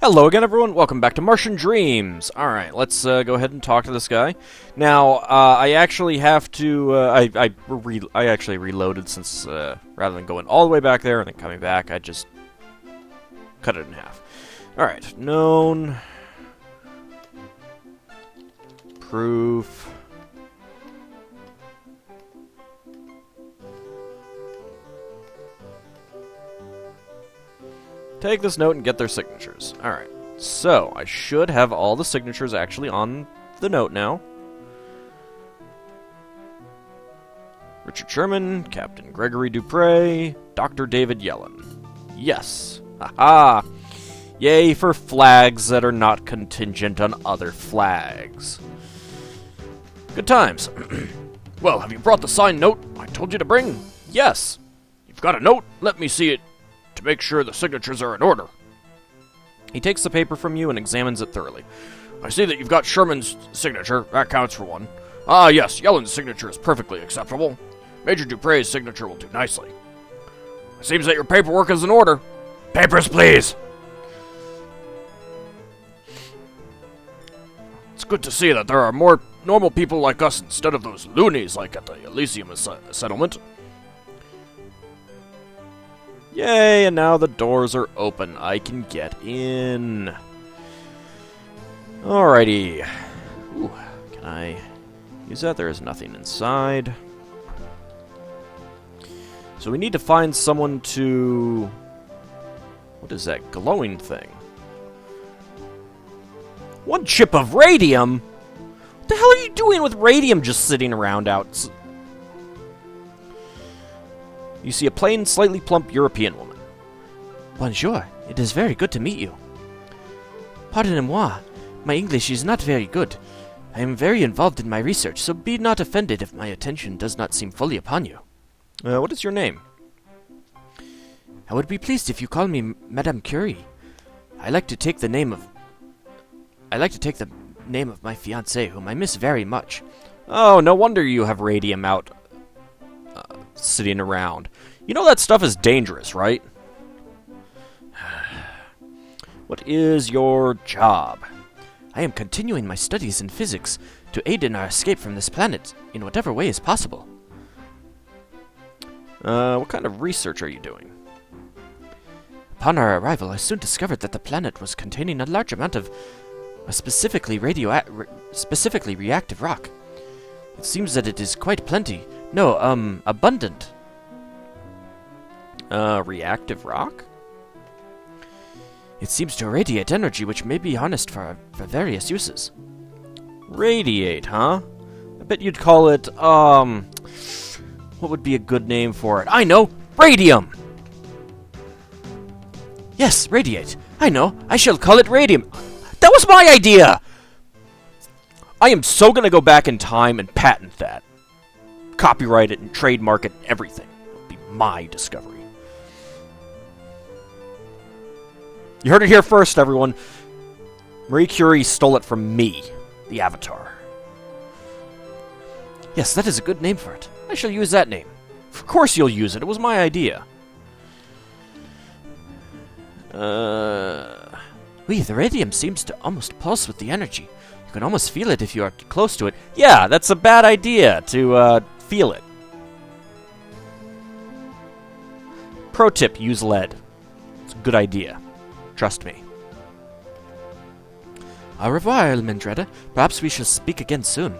Hello again, everyone. Welcome back to Martian Dreams. Alright, let's go ahead and talk to this guy. Now, I actually have to, I actually reloaded since, rather than going all the way back there and then coming back, I just cut it in half. Alright, known. Proof. Take this note and get their signatures. Alright, so I should have all the signatures actually on the note now. Richard Sherman, Captain Gregory Dupre, Dr. David Yellen. Yes. Haha. Yay for flags that are not contingent on other flags. Good times. Well, have you brought the signed note I told you to bring? Yes. You've got a note? Let me see it. To make sure the signatures are in order. He takes the paper from you and examines it thoroughly. I see that you've got Sherman's signature. That counts for one. Ah, yes, Yellen's signature is perfectly acceptable. Major Dupre's signature will do nicely. It seems that your paperwork is in order. Papers, please! It's good to see that there are more normal people like us instead of those loonies like at the Elysium settlement. Yay, and now the doors are open. I can get in. Alrighty. Ooh, can I use that? There is nothing inside. So we need to find someone to... What is that glowing thing? 1 chip of radium? What the hell are you doing with radium just sitting around out? You see a plain, slightly plump European woman. Bonjour, it is very good to meet you. Pardonnez-moi, my English is not very good. I am very involved in my research, so be not offended if my attention does not seem fully upon you. What is your name? I would be pleased if you call me Madame Curie. I like to take the name of my fiancée, whom I miss very much. Oh, no wonder you have radium out. Sitting around. You know that stuff is dangerous, right? What is your job? I am continuing my studies in physics to aid in our escape from this planet in whatever way is possible. What kind of research are you doing? Upon our arrival, I soon discovered that the planet was containing a large amount of a specifically reactive rock. It seems that it is quite plenty. No, abundant. Reactive rock? It seems to irradiate energy which may be harnessed for various uses. Radiate, huh? I bet you'd call it, what would be a good name for it? I know! Radium! Yes, radiate. I know. I shall call it radium. That was my idea! I am so gonna go back in time and patent that. Copyright it and trademark it and everything. It'll be my discovery. You heard it here first, everyone. Marie Curie stole it from me, the Avatar. Yes, that is a good name for it. I shall use that name. Of course you'll use it. It was my idea. The radium seems to almost pulse with the energy. You can almost feel it if you are close to it. Yeah, that's a bad idea to, feel it. Pro tip, use lead. It's a good idea. Trust me. Au revoir, Mendreda. Perhaps we shall speak again soon.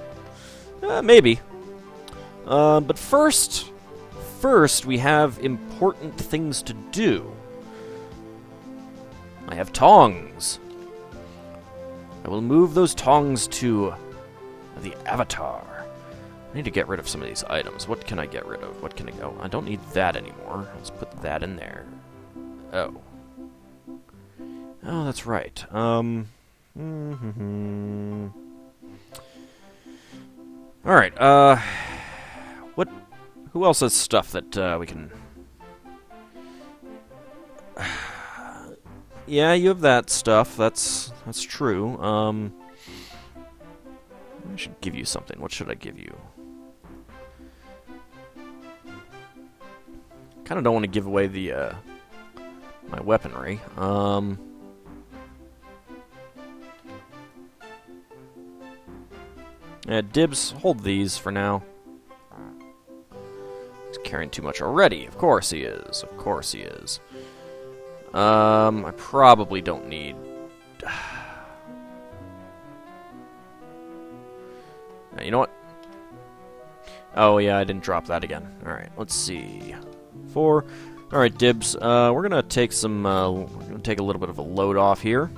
Maybe. But first we have important things to do. I have tongs. I will move those tongs to the Avatar. I need to get rid of some of these items. What can I get rid of? What can I go? I don't need that anymore. Let's put that in there. Oh. Oh, that's right. Alright, who else has stuff that, we can... Yeah, you have that stuff. That's true. I should give you something. What should I give you? Kind of don't want to give away the my weaponry. Dibs, hold these for now. He's carrying too much already. Of course he is. Of course he is. I probably don't need... You know what? Oh, yeah, I didn't drop that again. Alright, let's see. 4. Alright, Dibs. We're gonna take some... we're gonna take a little bit of a load off here.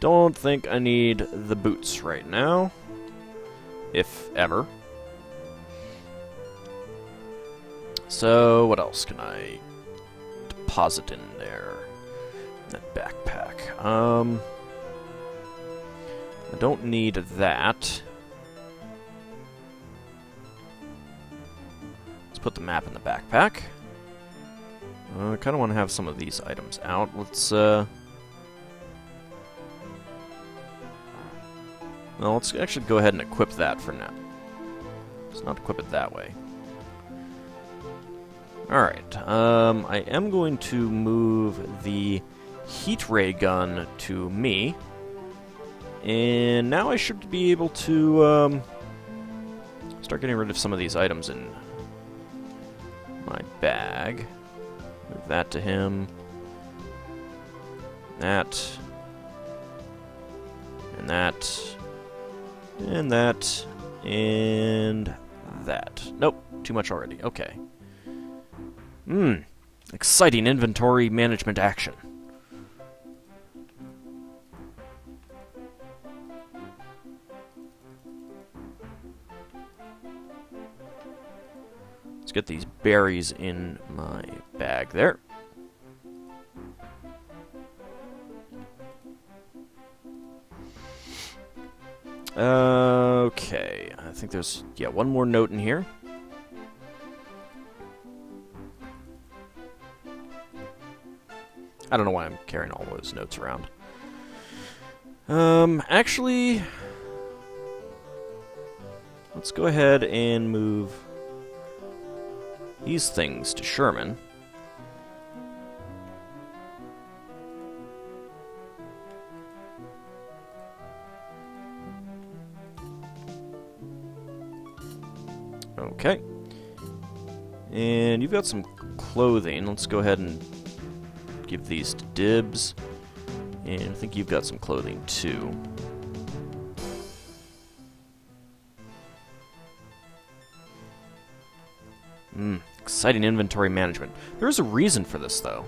Don't think I need the boots right now. If ever. So, what else can I deposit in there? That backpack. I don't need that. Let's put the map in the backpack. I kind of want to have some of these items out. Let's, well, let's actually go ahead and equip that for now. Let's not equip it that way. Alright, I am going to move the heat ray gun to me. And now I should be able to start getting rid of some of these items in my bag. Move that to him. That. And that. And that. And that. Nope, too much already. Okay. Exciting inventory management action. Let's get these berries in my bag there. Okay, I think there's, yeah, one more note in here. I don't know why I'm carrying all those notes around. Actually, let's go ahead and move these things to Sherman. Okay. And you've got some clothing. Let's go ahead and give these to Dibs. And I think you've got some clothing too. Exciting inventory management. There's a reason for this, though.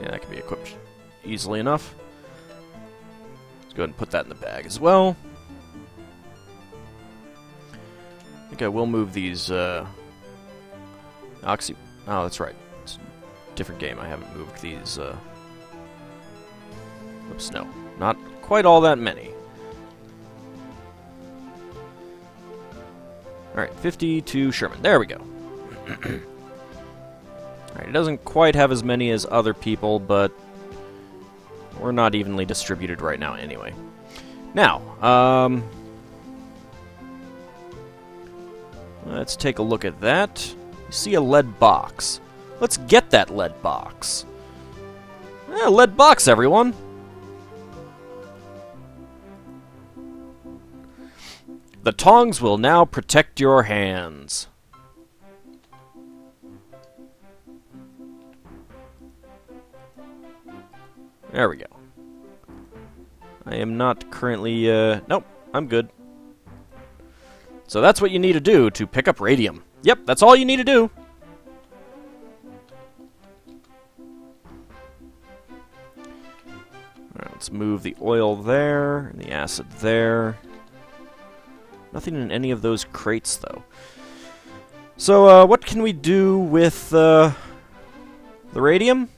Yeah, that can be equipped easily enough. Let's go ahead and put that in the bag as well. I think I will move these, Oxy... Oh, that's right. It's a different game. I haven't moved these, Oops, no. Not quite all that many. Alright, 50 to Sherman. There we go. Alright, it doesn't quite have as many as other people, but we're not evenly distributed right now anyway. Now, let's take a look at that. You see a lead box. Let's get that lead box. Yeah, lead box, everyone. The tongs will now protect your hands. There we go. I am not currently, nope, I'm good. So that's what you need to do to pick up radium. Yep, that's all you need to do. Alright, let's move the oil there, and the acid there. Nothing in any of those crates, though. So, what can we do with, the radium?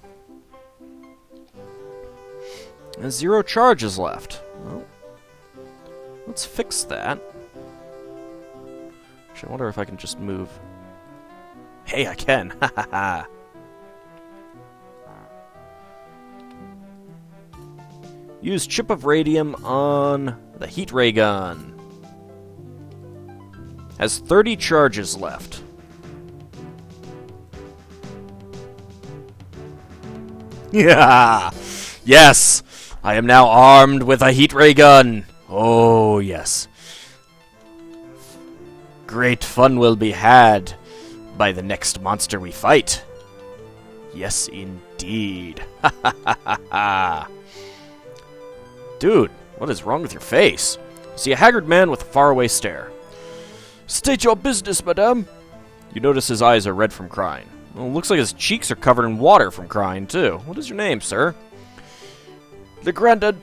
There's 0 charges left. Well, let's fix that. Actually, I wonder if I can just move... Hey, I can! Ha ha ha! Use chip of radium on the heat ray gun. Has 30 charges left. Yeah! Yes! I am now armed with a heat ray gun. Oh, yes. Great fun will be had by the next monster we fight. Yes, indeed. Ha ha ha ha ha. Dude, what is wrong with your face? See a haggard man with a faraway stare. State your business, madame. You notice his eyes are red from crying. Well, it looks like his cheeks are covered in water from crying, too. What is your name, sir? The Granddad,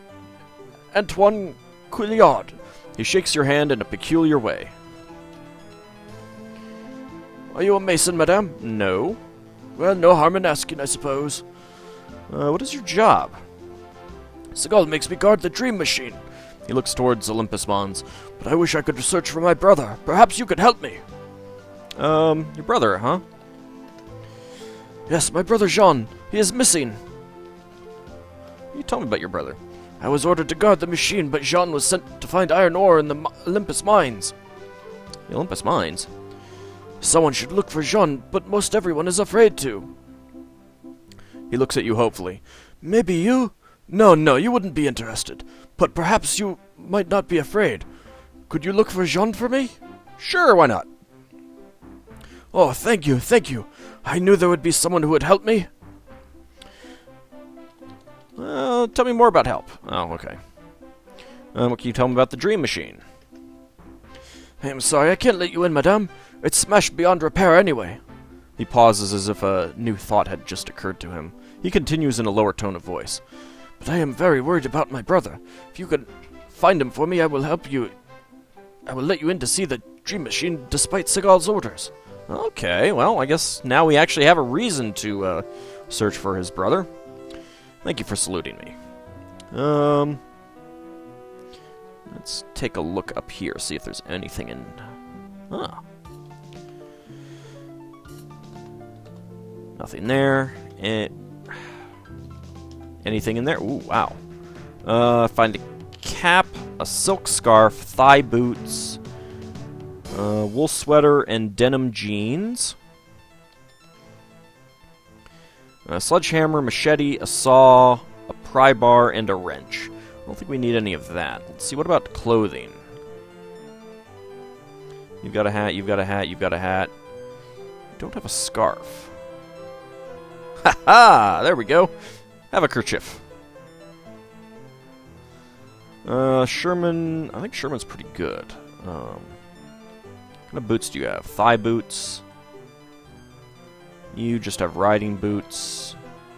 Antoine Couillard. He shakes your hand in a peculiar way. Are you a mason, madame? No. Well, no harm in asking, I suppose. What is your job? Seagal makes me guard the dream machine. He looks towards Olympus Mons. But I wish I could search for my brother. Perhaps you could help me. Your brother, huh? Yes, my brother Jean. He is missing. You tell me about your brother. I was ordered to guard the machine, but Jean was sent to find iron ore in the Olympus mines. The Olympus mines? Someone should look for Jean, but most everyone is afraid to. He looks at you hopefully. Maybe you? No, you wouldn't be interested. But perhaps you might not be afraid. Could you look for Jean for me? Sure, why not? Oh, thank you. I knew there would be someone who would help me. Tell me more about help. Oh, okay. What can you tell me about the dream machine? I am sorry, I can't let you in, madame. It's smashed beyond repair anyway. He pauses as if a new thought had just occurred to him. He continues in a lower tone of voice. But I am very worried about my brother. If you could find him for me, I will help you. I will let you in to see the dream machine despite Seagal's orders. Okay, well, I guess now we actually have a reason to search for his brother. Thank you for saluting me. Let's take a look up here, see if there's anything in... Nothing there. Anything in there? Ooh, wow. Find a cap, a silk scarf, thigh boots, wool sweater, and denim jeans. A sledgehammer, machete, a saw, a pry bar, and a wrench. I don't think we need any of that. Let's see, what about clothing? You've got a hat, you've got a hat, you've got a hat. You don't have a scarf. Ha-ha! There we go. Have a kerchief. Sherman... I think Sherman's pretty good. What kind of boots do you have? Thigh boots. You just have riding boots.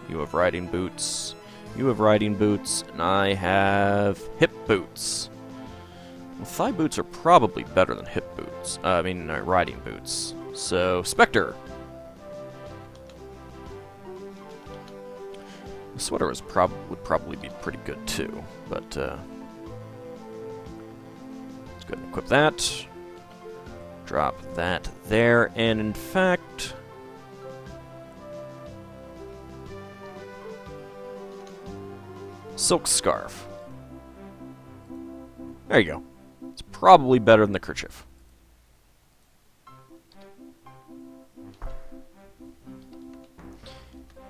You have riding boots. You have riding boots. And I have hip boots. Well, thigh boots are probably better than hip boots. Riding boots. So, Spectre. The sweater would probably be pretty good too, but let's go ahead and equip that. Drop that there, and in fact, silk scarf. There you go. It's probably better than the kerchief.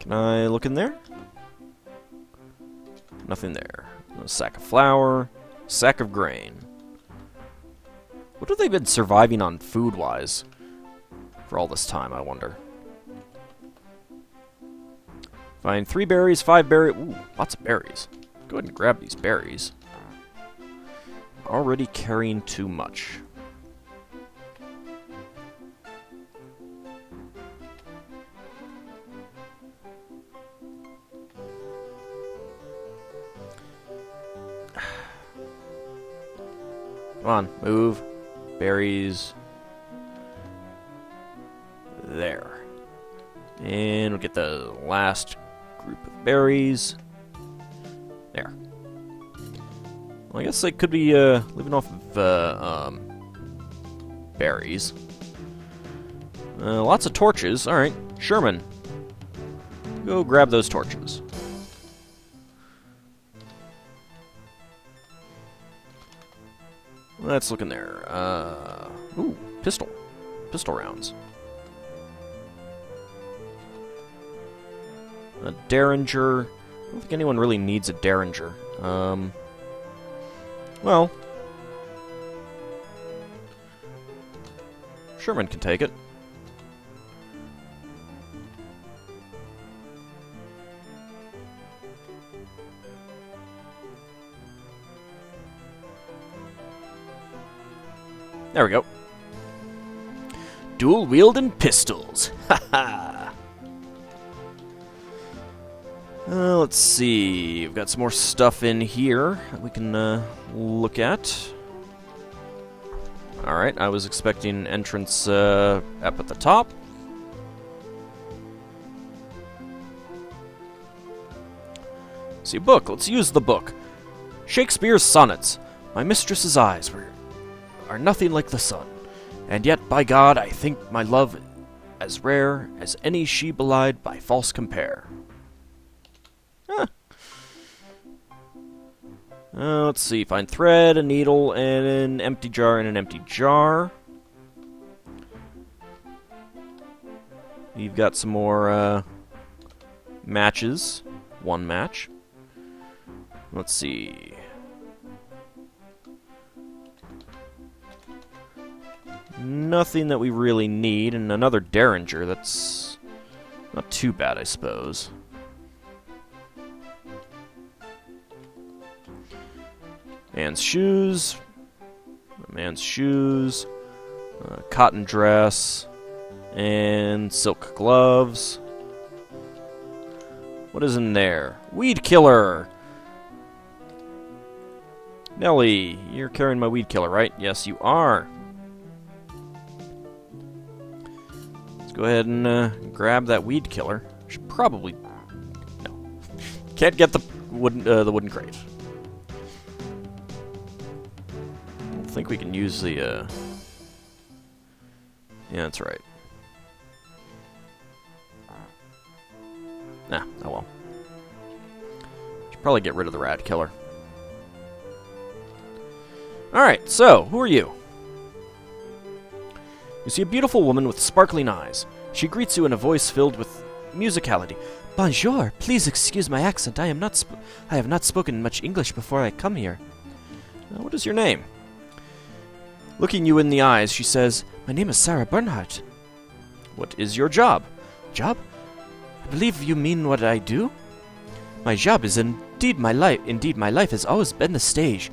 Can I look in there? Nothing there. A sack of flour, sack of grain. What have they been surviving on food-wise for all this time, I wonder? Find 3 berries, 5 berries. Ooh, lots of berries. Go ahead and grab these berries. Already carrying too much. Come on, move. Berries. There. And we'll get the last group of berries. There. Well, I guess they could be living off of berries. Lots of torches. Alright, Sherman. Go grab those torches. Let's look in there. Ooh, pistol. Pistol rounds. A Derringer. I don't think anyone really needs a Derringer. Well, Sherman can take it. There we go. Dual wielding pistols. Haha. Let's see. We've got some more stuff in here that we can look at. Alright, I was expecting entrance up at the top. See, book. Let's use the book. Shakespeare's Sonnets. My mistress's eyes are nothing like the sun, and yet, by God, I think my love as rare as any she belied by false compare. Huh. Let's see. Find thread, a needle, and an empty jar and an empty jar. You've got some more matches. One match. Let's see. Nothing that we really need, and another Derringer. That's not too bad, I suppose. Man's shoes. Man's shoes. Cotton dress. And silk gloves. What is in there? Weed killer! Nelly, you're carrying my weed killer, right? Yes, you are. Let's go ahead and grab that weed killer. Should probably... No. Can't get the wooden crate. I don't think we can use the... Yeah, that's right. Nah, oh well. Should probably get rid of the rat killer. Alright, so, who are you? You see a beautiful woman with sparkling eyes. She greets you in a voice filled with musicality. Bonjour, please excuse my accent. I have not spoken much English before I come here. What is your name? Looking you in the eyes, she says, My name is Sarah Bernhardt. What is your job? Job? I believe you mean what I do? My job is indeed my life. Indeed, my life has always been the stage.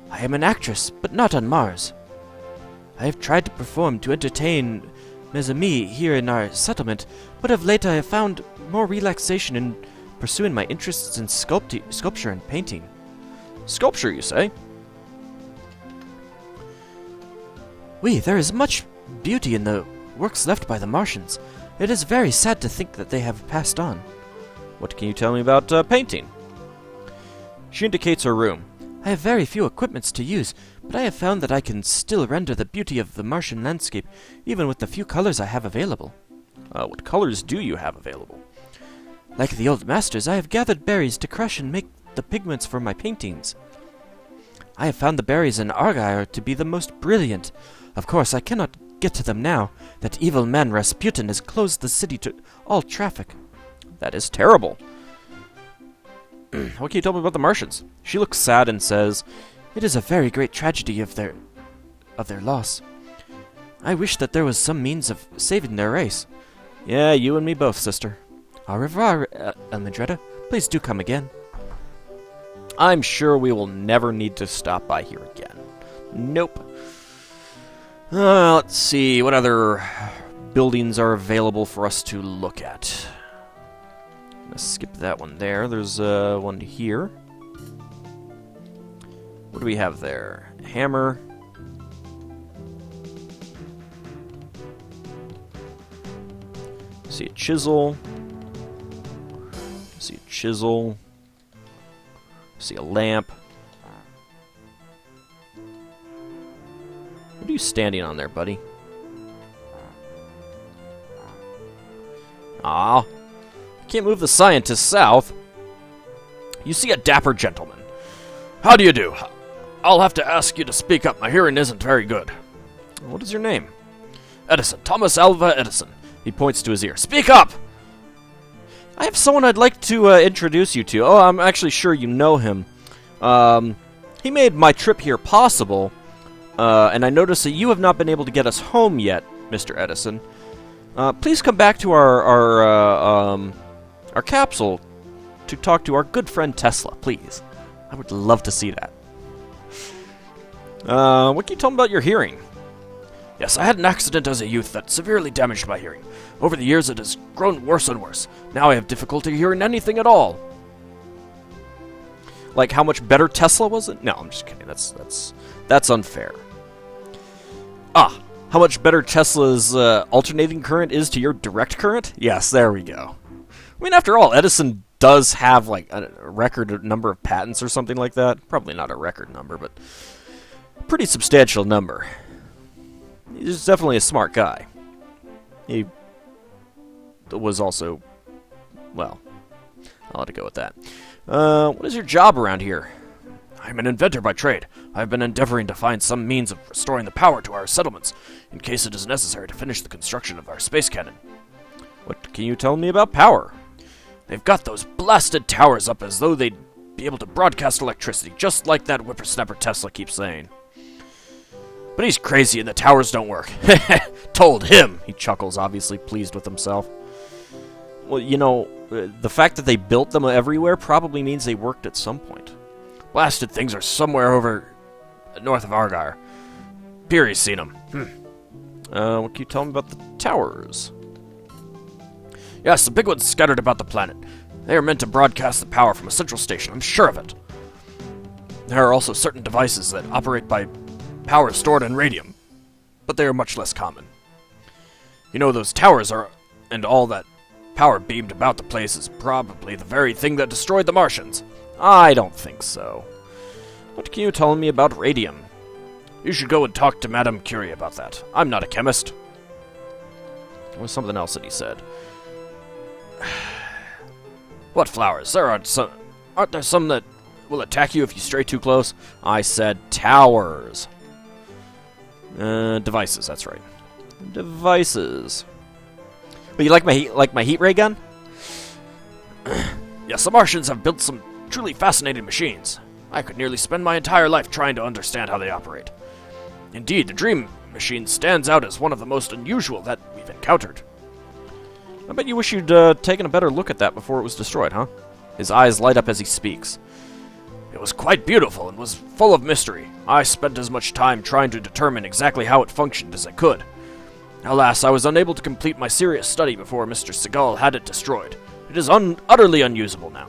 I am an actress, but not on Mars. I have tried to perform to entertain mes amis here in our settlement, but of late I have found more relaxation in pursuing my interests in sculpture and painting. Sculpture, you say? Oui, there is much beauty in the works left by the Martians. It is very sad to think that they have passed on. What can you tell me about painting? She indicates her room. I have very few equipments to use, but I have found that I can still render the beauty of the Martian landscape, even with the few colors I have available. What colors do you have available? Like the old masters, I have gathered berries to crush and make the pigments for my paintings. I have found the berries in Argyre to be the most brilliant. Of course, I cannot get to them now. That evil man Rasputin has closed the city to all traffic. That is terrible. What can you tell me about the Martians? She looks sad and says, It is a very great tragedy of their loss. I wish that there was some means of saving their race. Yeah, you and me both, sister. Au revoir, Elmindretta. Please do come again. I'm sure we will never need to stop by here again. Nope. Let's see, what other buildings are available for us to look at? Let's skip that one there. There's one here. What do we have there? Hammer. See a chisel. See a chisel. See a lamp. What are you standing on there, buddy? Ah. Can't move the scientists south. You see a dapper gentleman. How do you do? I'll have to ask you to speak up. My hearing isn't very good. What is your name? Edison. Thomas Alva Edison. He points to his ear. Speak up! I have someone I'd like to introduce you to. Oh, I'm actually sure you know him. He made my trip here possible, and I notice that you have not been able to get us home yet, Mr. Edison. Please come back to our capsule to talk to our good friend Tesla, please. I would love to see that. What can you tell me about your hearing? Yes, I had an accident as a youth that severely damaged my hearing. Over the years, it has grown worse and worse. Now I have difficulty hearing anything at all. Like, how much better Tesla was it? No, I'm just kidding. That's unfair. How much better Tesla's alternating current is to your direct current? Yes, there we go. I mean, after all, Edison does have, like, a record number of patents or something like that. Probably not a record number, but a pretty substantial number. He's definitely a smart guy. He was also, well, I'll have to go with that. What is your job around here? I'm an inventor by trade. I've been endeavoring to find some means of restoring the power to our settlements, in case it is necessary to finish the construction of our space cannon. What can you tell me about power? They've got those blasted towers up as though they'd be able to broadcast electricity, just like that whippersnapper Tesla keeps saying. But he's crazy and the towers don't work. Told him! He chuckles, obviously pleased with himself. Well, you know, the fact that they built them everywhere probably means they worked at some point. Blasted things are somewhere over north of Argyre. Peary's seen them. What can you tell me about the towers? Yes, the big ones scattered about the planet. They are meant to broadcast the power from a central station, I'm sure of it. There are also certain devices that operate by power stored in radium, but they are much less common. You know, those towers are, and all that power beamed about the place is probably the very thing that destroyed the Martians. I don't think so. What can you tell me about radium? You should go and talk to Madame Curie about that. I'm not a chemist. There was something else that he said. What flowers? Aren't there some that will attack you if you stray too close? I said towers. Devices, that's right. Devices. Well, you like my heat ray gun? Yes, the Martians have built some truly fascinating machines. I could nearly spend my entire life trying to understand how they operate. Indeed, the Dream Machine stands out as one of the most unusual that we've encountered. I bet you wish you'd taken a better look at that before it was destroyed, huh? His eyes light up as he speaks. It was quite beautiful and was full of mystery. I spent as much time trying to determine exactly how it functioned as I could. Alas, I was unable to complete my serious study before Mr. Seagal had it destroyed. It is utterly unusable now.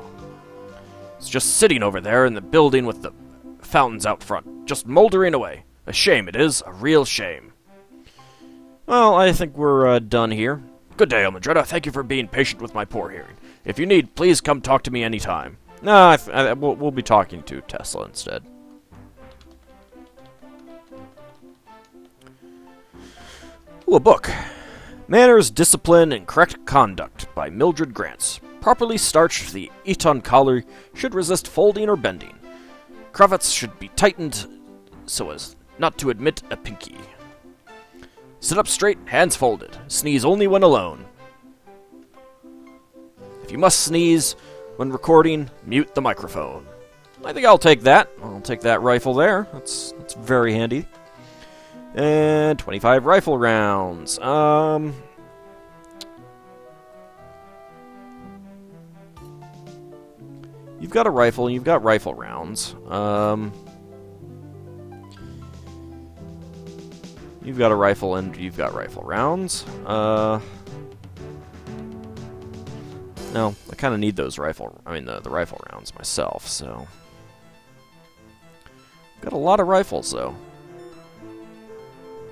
It's just sitting over there in the building with the fountains out front, just moldering away. A shame it is, a real shame. Well, I think we're done here. Good day, Almadretta. Thank you for being patient with my poor hearing. If you need, please come talk to me anytime. No, we'll be talking to Tesla instead. Ooh, a book. Manners, Discipline, and Correct Conduct by Mildred Grants. Properly starched, the Eton collar should resist folding or bending. Cravats should be tightened so as not to admit a pinky. Sit up straight, hands folded. Sneeze only when alone. If you must sneeze when recording, mute the microphone. I think I'll take that. I'll take that rifle there. That's very handy. And 25 rifle rounds. You've got a rifle and you've got rifle rounds. You've got a rifle and you've got rifle rounds. No, I kind of need those the rifle rounds myself, so. Got a lot of rifles, though.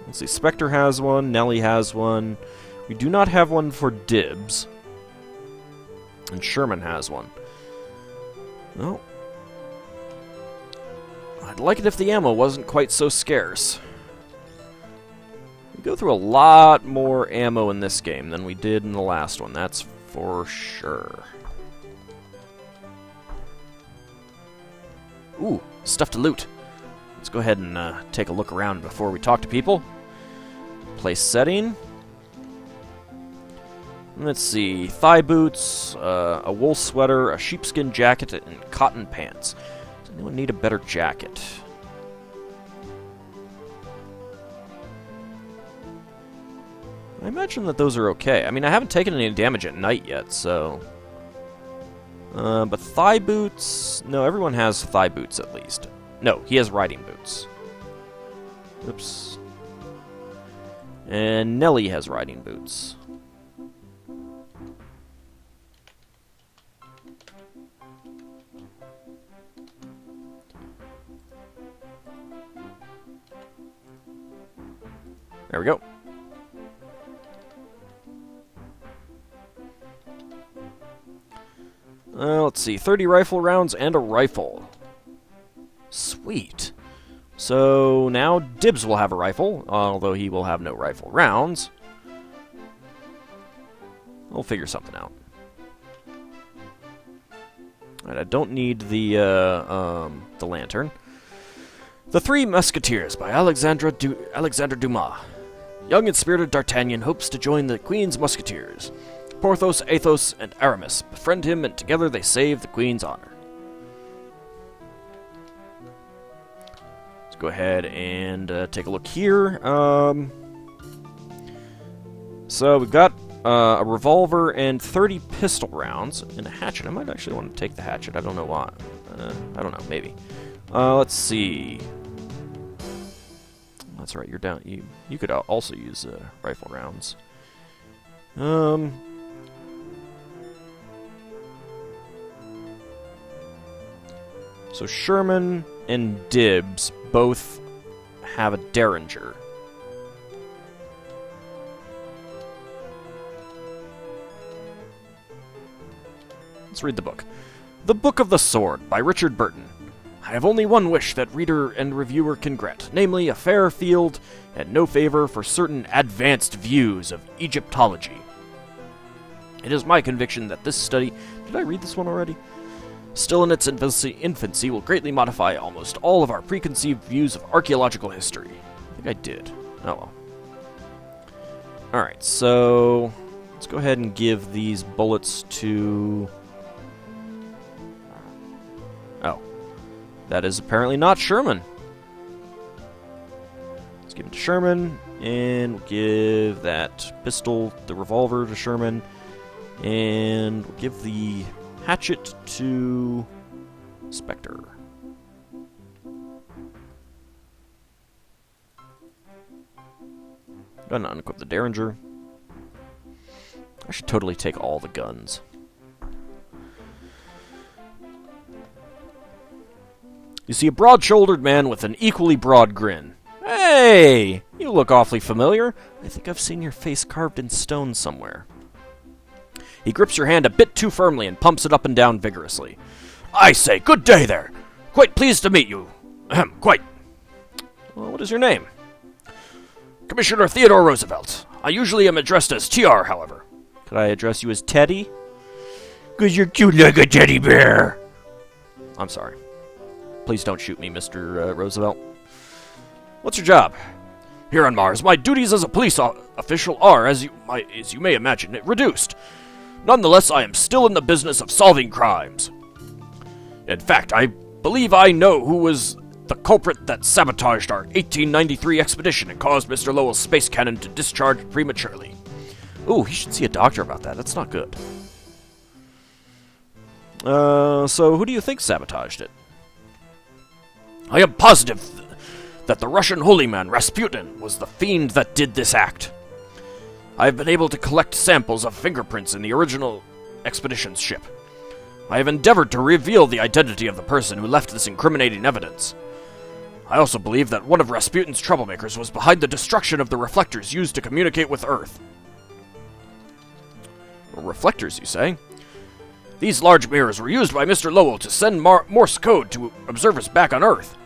Let's see, Spectre has one, Nelly has one. We do not have one for Dibs. And Sherman has one. Well, I'd like it if the ammo wasn't quite so scarce. We go through a lot more ammo in this game than we did in the last one, that's for sure. Ooh, stuff to loot. Let's go ahead and take a look around before we talk to people. Place setting. Let's see. Thigh boots, a wool sweater, a sheepskin jacket, and cotton pants. Does anyone need a better jacket? I imagine that those are okay. I mean, I haven't taken any damage at night yet, so... but thigh boots... No, everyone has thigh boots at least. No, he has riding boots. Oops. And Nellie has riding boots. There we go. Let's see, 30 rifle rounds and a rifle. Sweet. So now Dibs will have a rifle, although he will have no rifle rounds. We'll figure something out. Alright, I don't need the lantern. The Three Musketeers by Alexandre Dumas. Young and spirited D'Artagnan hopes to join the Queen's Musketeers. Porthos, Athos, and Aramis befriend him, and together they save the Queen's honor. Let's go ahead and take a look here. So we've got a revolver and 30 pistol rounds and a hatchet. I might actually want to take the hatchet. I don't know why. I don't know. Maybe. Let's see. That's right. You're down. You could also use rifle rounds. So Sherman and Dibs both have a Derringer. Let's read the book. The Book of the Sword by Richard Burton. I have only one wish that reader and reviewer can grant, namely a fair field and no favor for certain advanced views of Egyptology. It is my conviction that this study... Did I read this one already? Still in its infancy will greatly modify almost all of our preconceived views of archaeological history. I think I did. Oh well. Alright, so... Let's go ahead and give these bullets to... Oh. That is apparently not Sherman. Let's give it to Sherman, and we'll give that pistol, the revolver, to Sherman, and we'll give the hatchet to Spectre. Go ahead and unequip the Derringer. I should totally take all the guns. You see a broad-shouldered man with an equally broad grin. Hey! You look awfully familiar. I think I've seen your face carved in stone somewhere. He grips your hand a bit too firmly and pumps it up and down vigorously. I say, good day there. Quite pleased to meet you. Ahem, quite. Well, what is your name? Commissioner Theodore Roosevelt. I usually am addressed as TR, however. Could I address you as Teddy? 'Cause you're cute like a teddy bear. I'm sorry. Please don't shoot me, Mr. Roosevelt. What's your job? Here on Mars, my duties as a police official are, as you may imagine, reduced. Nonetheless, I am still in the business of solving crimes. In fact, I believe I know who was the culprit that sabotaged our 1893 expedition and caused Mr. Lowell's space cannon to discharge prematurely. Ooh, he should see a doctor about that. That's not good. So who do you think sabotaged it? I am positive that the Russian holy man Rasputin was the fiend that did this act. I have been able to collect samples of fingerprints in the original expedition's ship. I have endeavored to reveal the identity of the person who left this incriminating evidence. I also believe that one of Rasputin's troublemakers was behind the destruction of the reflectors used to communicate with Earth. Reflectors, you say? These large mirrors were used by Mr. Lowell to send Morse code to observers back on Earth.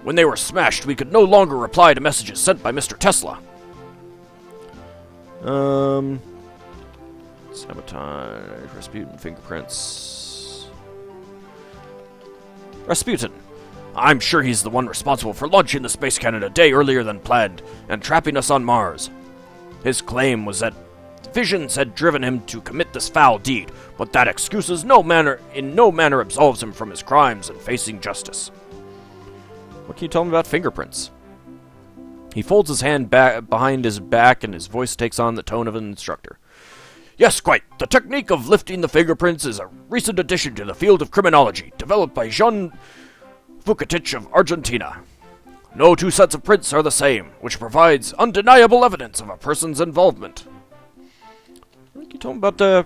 When they were smashed, we could no longer reply to messages sent by Mr. Tesla. Sabotage, Rasputin fingerprints. Rasputin. I'm sure he's the one responsible for launching the space cannon a day earlier than planned and trapping us on Mars. His claim was that visions had driven him to commit this foul deed, but that excuse in no manner absolves him from his crimes and facing justice. What can you tell him about fingerprints? He folds his hand back behind his back and his voice takes on the tone of an instructor. Yes, quite. The technique of lifting the fingerprints is a recent addition to the field of criminology, developed by Jean Vucetich of Argentina. No two sets of prints are the same, which provides undeniable evidence of a person's involvement. Can you tell him about the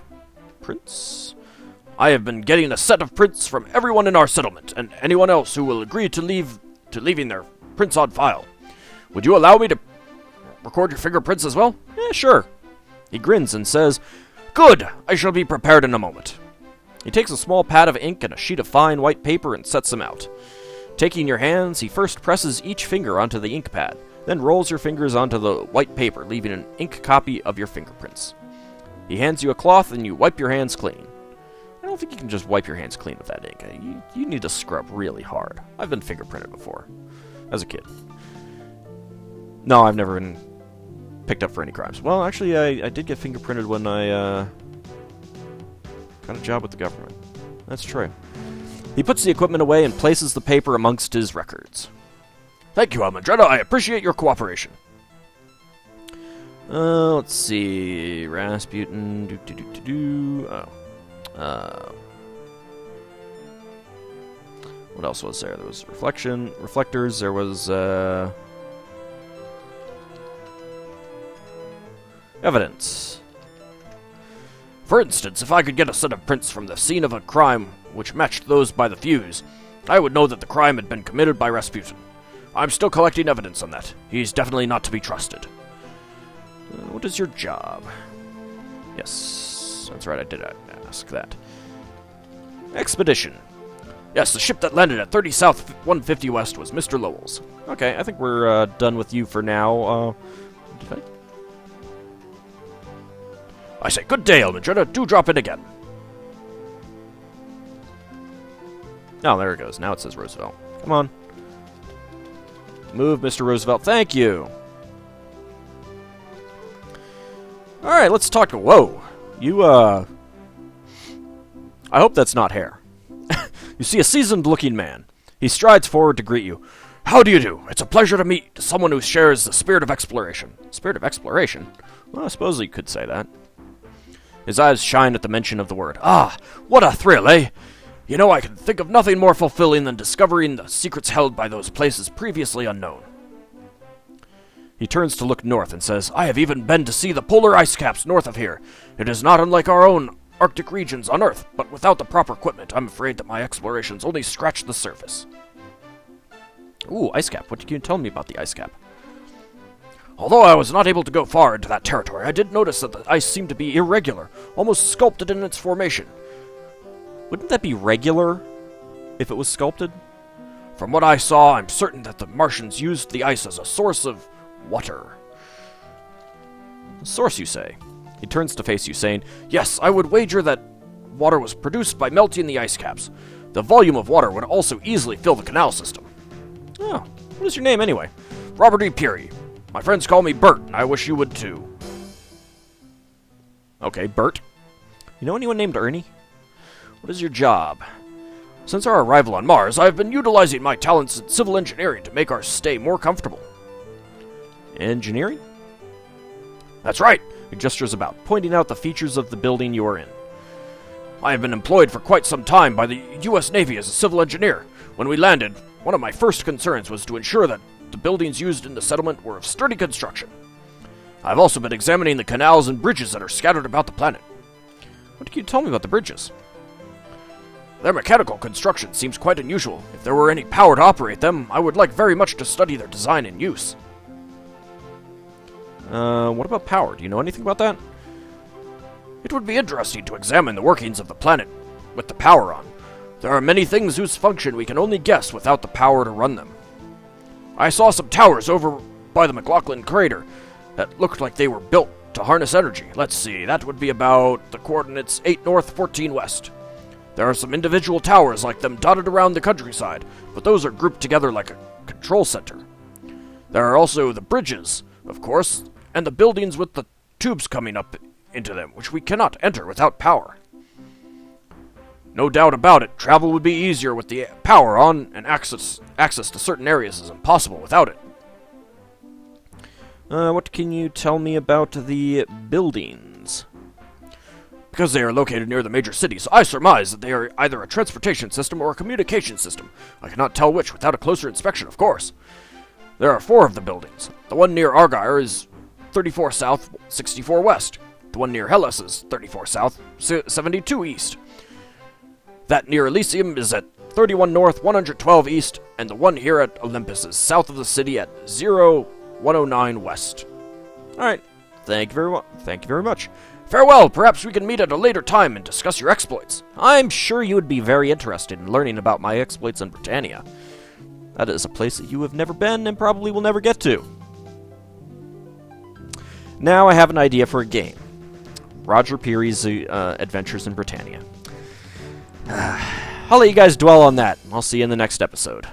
prints? I have been getting a set of prints from everyone in our settlement, and anyone else who will agree to leaving their prints on file. Would you allow me to record your fingerprints as well? Yeah, sure. He grins and says, Good! I shall be prepared in a moment. He takes a small pad of ink and a sheet of fine white paper and sets them out. Taking your hands, he first presses each finger onto the ink pad, then rolls your fingers onto the white paper, leaving an ink copy of your fingerprints. He hands you a cloth and you wipe your hands clean. I don't think you can just wipe your hands clean with that ink. You need to scrub really hard. I've been fingerprinted before, as a kid. No, I've never been picked up for any crimes. Well, actually, I did get fingerprinted when I got a job with the government. That's true. He puts the equipment away and places the paper amongst his records. Thank you, Almandretta. I appreciate your cooperation. Let's see. Rasputin. What else was there? There was reflectors. There was evidence. For instance, if I could get a set of prints from the scene of a crime which matched those by the fuse, I would know that the crime had been committed by Rasputin. I'm still collecting evidence on that. He's definitely not to be trusted. What is your job? Yes, that's right, I did ask that. Expedition. Yes, the ship that landed at 30 South 150 West was Mr. Lowell's. Okay, I think we're done with you for now. I say, good day, Almandretta. Do drop in again. Oh, there it goes. Now it says Roosevelt. Come on. Move, Mr. Roosevelt. Thank you. Alright, let's talk to... Whoa. I hope that's not hair. You see a seasoned-looking man. He strides forward to greet you. How do you do? It's a pleasure to meet someone who shares the spirit of exploration. Spirit of exploration? Well, I suppose you could say that. His eyes shine at the mention of the word. Ah, what a thrill, eh? You know, I can think of nothing more fulfilling than discovering the secrets held by those places previously unknown. He turns to look north and says, I have even been to see the polar ice caps north of here. It is not unlike our own Arctic regions on Earth, but without the proper equipment, I'm afraid that my explorations only scratch the surface. Ooh, ice cap. What can you tell me about the ice cap? Although I was not able to go far into that territory, I did notice that the ice seemed to be irregular, almost sculpted in its formation. Wouldn't that be regular if it was sculpted? From what I saw, I'm certain that the Martians used the ice as a source of water. A source, you say? He turns to face you, saying, Yes, I would wager that water was produced by melting the ice caps. The volume of water would also easily fill the canal system. Oh, what is your name anyway? Robert E. Curie. My friends call me Bert, and I wish you would too. Okay, Bert. You know anyone named Ernie? What is your job? Since our arrival on Mars, I have been utilizing my talents in civil engineering to make our stay more comfortable. Engineering? That's right. He gestures about, pointing out the features of the building you are in. I have been employed for quite some time by the U.S. Navy as a civil engineer. When we landed, one of my first concerns was to ensure that the buildings used in the settlement were of sturdy construction. I've also been examining the canals and bridges that are scattered about the planet. What can you tell me about the bridges? Their mechanical construction seems quite unusual. If there were any power to operate them, I would like very much to study their design and use. What about power? Do you know anything about that? It would be interesting to examine the workings of the planet with the power on. There are many things whose function we can only guess without the power to run them. I saw some towers over by the McLaughlin crater that looked like they were built to harness energy. Let's see, that would be about the coordinates 8 north, 14 west. There are some individual towers like them dotted around the countryside, but those are grouped together like a control center. There are also the bridges, of course, and the buildings with the tubes coming up into them, which we cannot enter without power. No doubt about it, travel would be easier with the power on, and access to certain areas is impossible without it. What can you tell me about the buildings? Because they are located near the major cities, I surmise that they are either a transportation system or a communication system. I cannot tell which without a closer inspection, of course. There are 4 of the buildings. The one near Argyre is 34 south, 64 west. The one near Hellas is 34 south, 72 east. That near Elysium is at 31 north, 112 east, and the one here at Olympus is south of the city at 109 west. Alright, thank you very much. Farewell, perhaps we can meet at a later time and discuss your exploits. I'm sure you would be very interested in learning about my exploits in Britannia. That is a place that you have never been and probably will never get to. Now I have an idea for a game. Roger Peary's Adventures in Britannia. I'll let you guys dwell on that. I'll see you in the next episode.